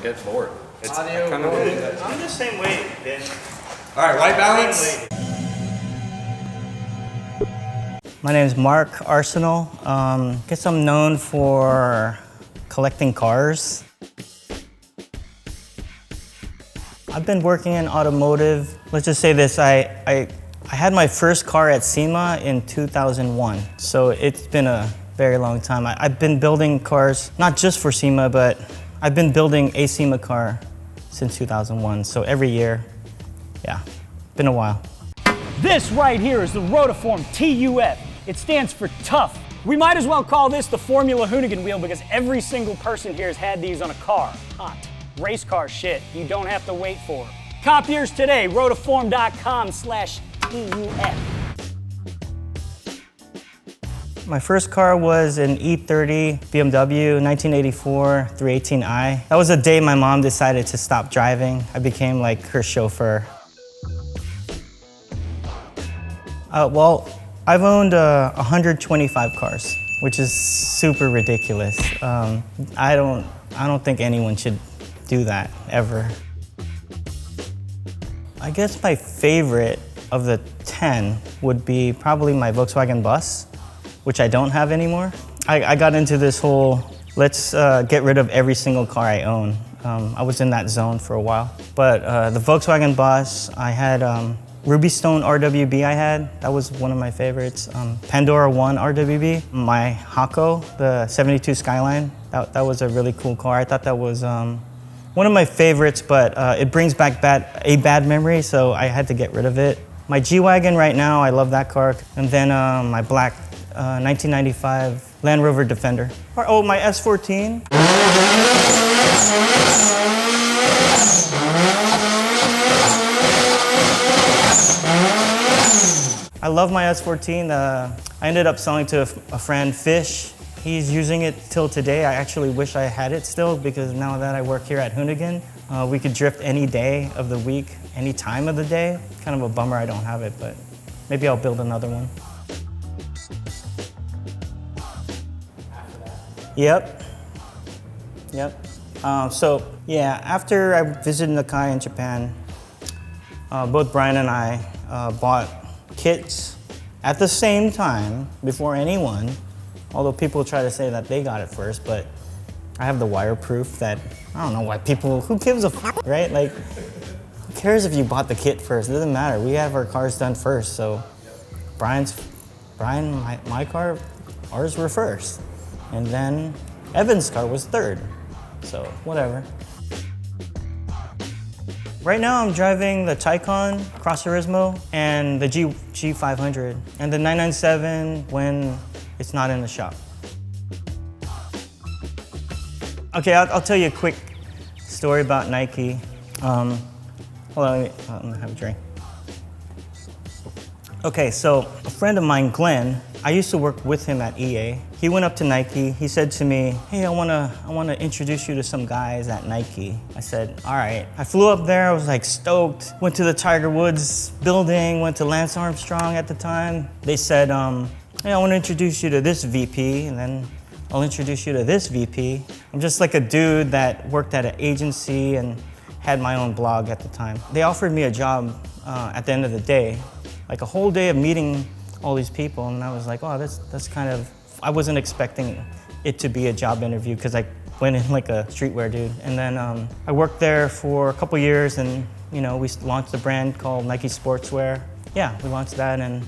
get bored. It's Audio, kind of I'm the same way, Ben. All right, white balance. My name is Mark Arcenal. Guess I'm known for collecting cars. I've been working in automotive. Let's just say this, I had my first car at SEMA in 2001, so it's been a very long time. I've been building cars, not just for SEMA, but I've been building a SEMA car since 2001, so every year, yeah, been a while. This right here is the Rotiform TUF. It stands for tough. We might as well call this the Formula Hoonigan wheel because every single person here has had these on a car. Hot. Race car shit you don't have to wait for. Cop yours today, rotiform.com/TUF. My first car was an E30 BMW 1984 318i. That was the day my mom decided to stop driving. I became like her chauffeur. Well, I've owned 125 cars, which is super ridiculous. I don't think anyone should do that ever. I guess my favorite of the 10 would be probably my Volkswagen Bus, which I don't have anymore. I got into this whole, let's get rid of every single car I own. I was in that zone for a while. But the Volkswagen Bus, I had Ruby Stone RWB I had. That was one of my favorites. Pandora 1 RWB. My Hako, the 72 Skyline. That was a really cool car. I thought that was one of my favorites, but it brings back a bad memory, so I had to get rid of it. My G-Wagon right now, I love that car. And then my black 1995 Land Rover Defender. Oh, my S14. I love my S14. I ended up selling to a friend, Fish. He's using it till today. I actually wish I had it still because now that I work here at Hoonigan, we could drift any day of the week, any time of the day. Kind of a bummer I don't have it, but maybe I'll build another one. Yep. So yeah, after I visited Nakai in Japan, both Brian and I bought kits at the same time before anyone, although people try to say that they got it first, but I have the wire proof that, I don't know why people, who gives a f, right? Like, who cares if you bought the kit first? It doesn't matter. We have our cars done first, so my car, ours were first. And then Evan's car was third, so whatever. Right now I'm driving the Taycan Cross Turismo and the G500 and the 997 when it's not in the shop. Okay, I'll tell you a quick story about Nike. Hold on, let me have a drink. Okay, so a friend of mine, Glenn, I used to work with him at EA. He went up to Nike. He said to me, hey, I wanna introduce you to some guys at Nike. I said, all right. I flew up there, I was like stoked. Went to the Tiger Woods building, went to Lance Armstrong at the time. They said, hey, I wanna introduce you to this VP, and then I'll introduce you to this VP. I'm just like a dude that worked at an agency and had my own blog at the time. They offered me a job at the end of the day, like a whole day of meeting all these people, and I was like, oh, that's kind of, I wasn't expecting it to be a job interview because I went in like a streetwear dude. And then I worked there for a couple years, and we launched a brand called Nike Sportswear. Yeah, we launched that and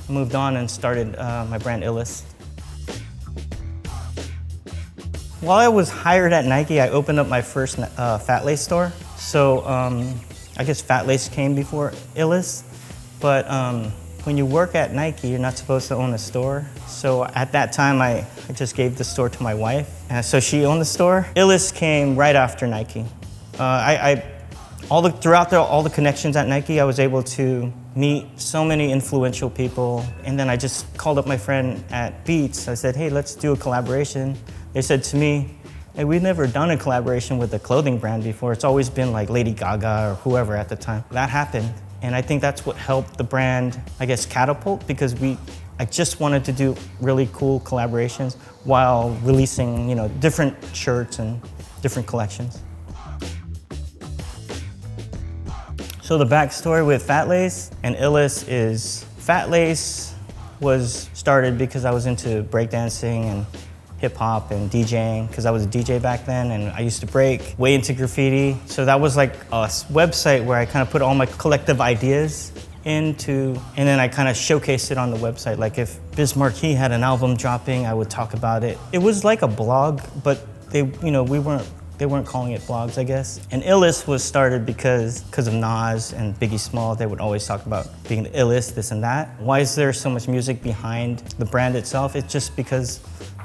moved on and started my brand Illest. While I was hired at Nike, I opened up my first Fatlace store. So I guess Fatlace came before Illest, but when you work at Nike, you're not supposed to own a store. So at that time, I just gave the store to my wife. So she owned the store. Illest came right after Nike. Throughout all the connections at Nike, I was able to meet so many influential people. And then I just called up my friend at Beats. I said, hey, let's do a collaboration. They said to me, hey, we've never done a collaboration with a clothing brand before. It's always been like Lady Gaga or whoever at the time. That happened. And I think that's what helped the brand, I guess, catapult, because I just wanted to do really cool collaborations while releasing, different shirts and different collections. So the backstory with Fatlace and illest is Fatlace was started because I was into breakdancing and hip hop and DJing, because I was a DJ back then and I used to break, way into graffiti. So that was like a website where I kind of put all my collective ideas into, and then I kind of showcased it on the website. Like if Biz Marquee had an album dropping, I would talk about it. It was like a blog, but they weren't calling it blogs, I guess. And illest was started because of Nas and Biggie Small. They would always talk about being the illest, this and that. Why is there so much music behind the brand itself? It's just because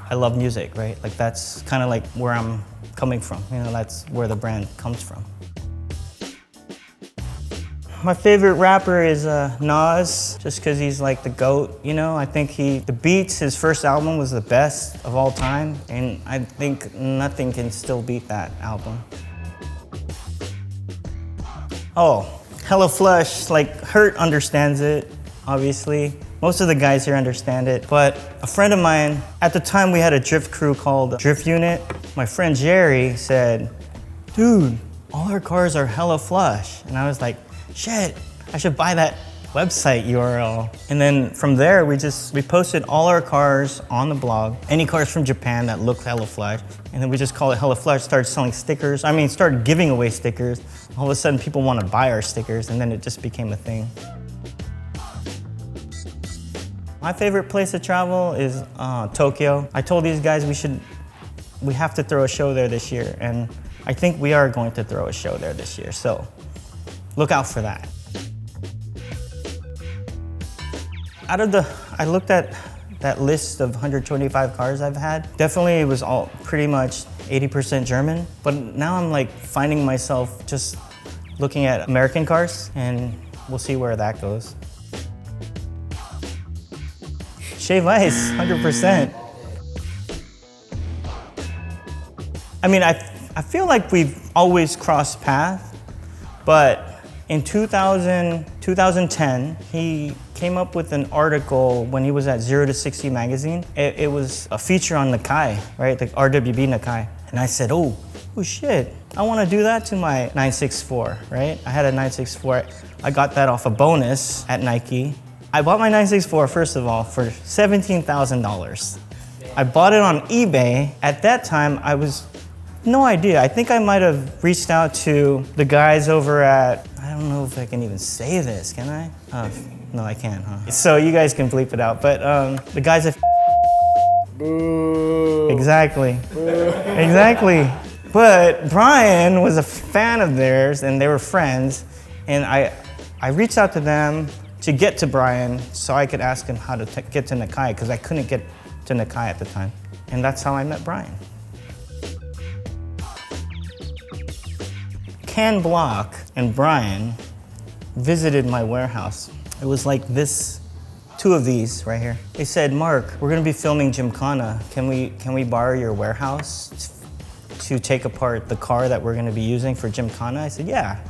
I love music, right? Like that's kind of like where I'm coming from. You know, that's where the brand comes from. My favorite rapper is Nas, just because he's like the GOAT, you know? I think the Beats, his first album was the best of all time, and I think nothing can still beat that album. Oh, Hellaflush, like Hurt understands it, obviously. Most of the guys here understand it, but a friend of mine, at the time we had a drift crew called Drift Unit. My friend Jerry said, dude, all our cars are Hellaflush. And I was like, shit, I should buy that website URL. And then from there, we posted all our cars on the blog, any cars from Japan that looked Hellaflush, and then we just called it Hellaflush, started selling stickers. Started giving away stickers. All of a sudden, people want to buy our stickers, and then it just became a thing. My favorite place to travel is Tokyo. I told these guys we have to throw a show there this year, and I think we are going to throw a show there this year, so look out for that. I looked at that list of 125 cars I've had. Definitely it was all pretty much 80% German, but now I'm like finding myself just looking at American cars, and we'll see where that goes. Shave ice, 100%. I feel like we've always crossed paths, but in 2010, he came up with an article when he was at 0 to 60 magazine. It was a feature on Nike, right? The RWB Nike. And I said, oh shit, I want to do that to my 964, right? I had a 964. I got that off a bonus at Nike. I bought my 964, first of all, for $17,000. I bought it on eBay. At that time, no idea. I think I might have reached out to the guys over at, I don't know if I can even say this, can I? No, I can't, huh? So you guys can bleep it out, but the guys at Boo. Exactly. Boo. Exactly. But Brian was a fan of theirs, and they were friends, and I reached out to them to get to Brian so I could ask him how to get to Naki, because I couldn't get to Naki at the time. And that's how I met Brian. Ken Block and Brian visited my warehouse. It was like this, two of these right here. They said, Mark, we're gonna be filming Gymkhana. Can we borrow your warehouse to take apart the car that we're gonna be using for Gymkhana? I said, yeah.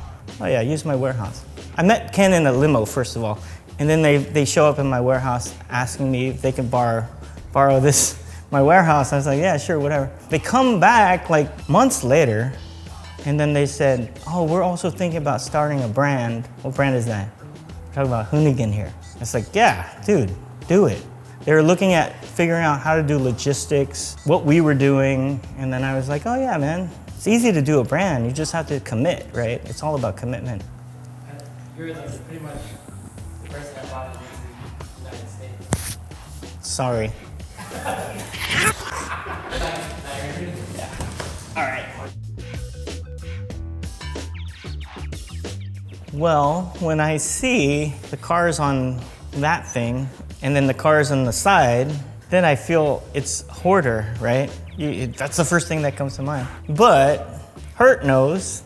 Oh yeah, use my warehouse. I met Ken in a limo, first of all, and then they show up in my warehouse asking me if they can borrow my warehouse. I was like, yeah, sure, whatever. They come back like months later, and then they said, oh, we're also thinking about starting a brand. What brand is that? We're talking about Hoonigan here. It's like, yeah, dude, do it. They were looking at figuring out how to do logistics, what we were doing, and then I was like, oh yeah, man, it's easy to do a brand. You just have to commit, right? It's all about commitment. You're pretty much the person that bought it into the United States. Sorry. Yeah. All right. Well, when I see the cars on that thing and then the cars on the side, then I feel it's hoarder, right? That's the first thing that comes to mind. But Hurt knows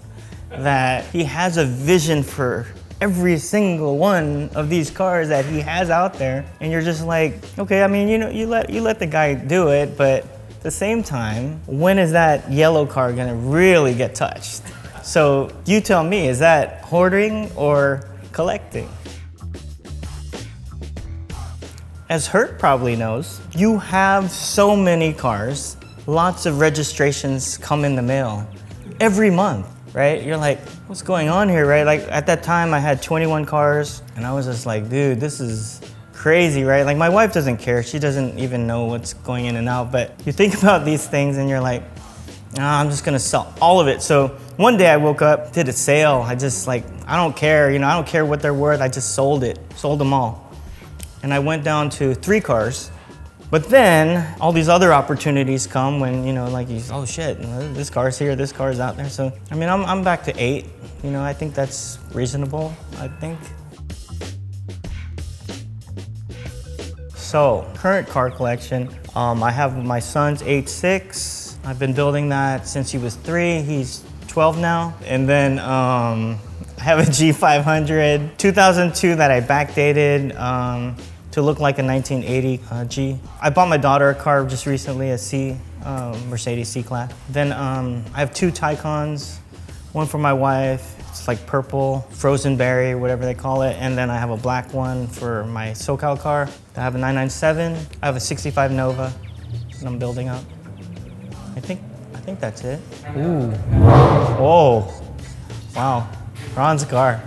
that he has a vision for every single one of these cars that he has out there, and you're just like, okay, I mean, you let the guy do it, but at the same time, when is that yellow car gonna really get touched? So you tell me, is that hoarding or collecting? As Hurt probably knows, you have so many cars, lots of registrations come in the mail every month, right? right? You're like, what's going on here, right? Like at that time I had 21 cars and I was just like, dude, this is crazy, right? Like my wife doesn't care. She doesn't even know what's going in and out, but you think about these things and you're like, nah, I'm just gonna sell all of it. So one day I woke up, did a sale. I just like, I don't care, I don't care what they're worth. I just sold them all. And I went down to 3 cars. But then all these other opportunities come when, like you, oh shit, this car's here, this car's out there. So, I mean, I'm back to 8. I think that's reasonable, I think. So, current car collection, I have my son's 86. I've been building that since he was 3. He's 12 now. And then I have a G500, 2002 that I backdated to look like a 1980 G. I bought my daughter a car just recently, a Mercedes C-Class. Then I have 2 Taycans, one for my wife. It's like purple, frozen berry, whatever they call it. And then I have a black one for my SoCal car. I have a 997. I have a 65 Nova that I'm building up. I think that's it. Ooh. Oh. Wow. Ron's car.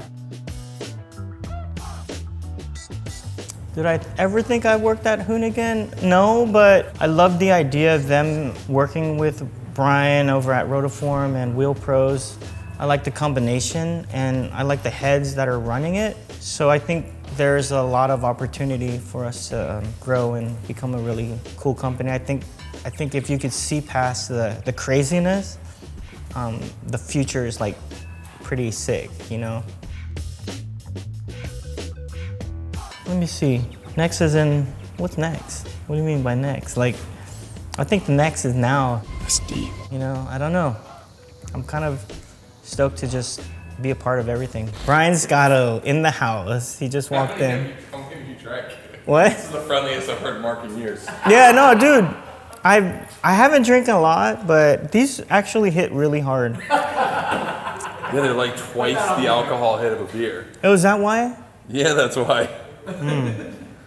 Did I ever think I worked at Hoonigan? No, but I love the idea of them working with Brian over at Rotiform and Wheel Pros. I like the combination and I like the heads that are running it. So I think there's a lot of opportunity for us to grow and become a really cool company. I think if you could see past the craziness, the future is like pretty sick, Let me see. Next is in, what's next? What do you mean by next? Like, I think the next is now. That's deep. I don't know. I'm kind of stoked to just be a part of everything. Brian Scotto in the house. He just walked in. I'm giving you track. What? This is the friendliest I've heard Mark in years. Yeah, no, dude. I haven't drinking a lot, but these actually hit really hard. Yeah, they're like twice the alcohol hit of a beer. Oh, is that why? Yeah, that's why.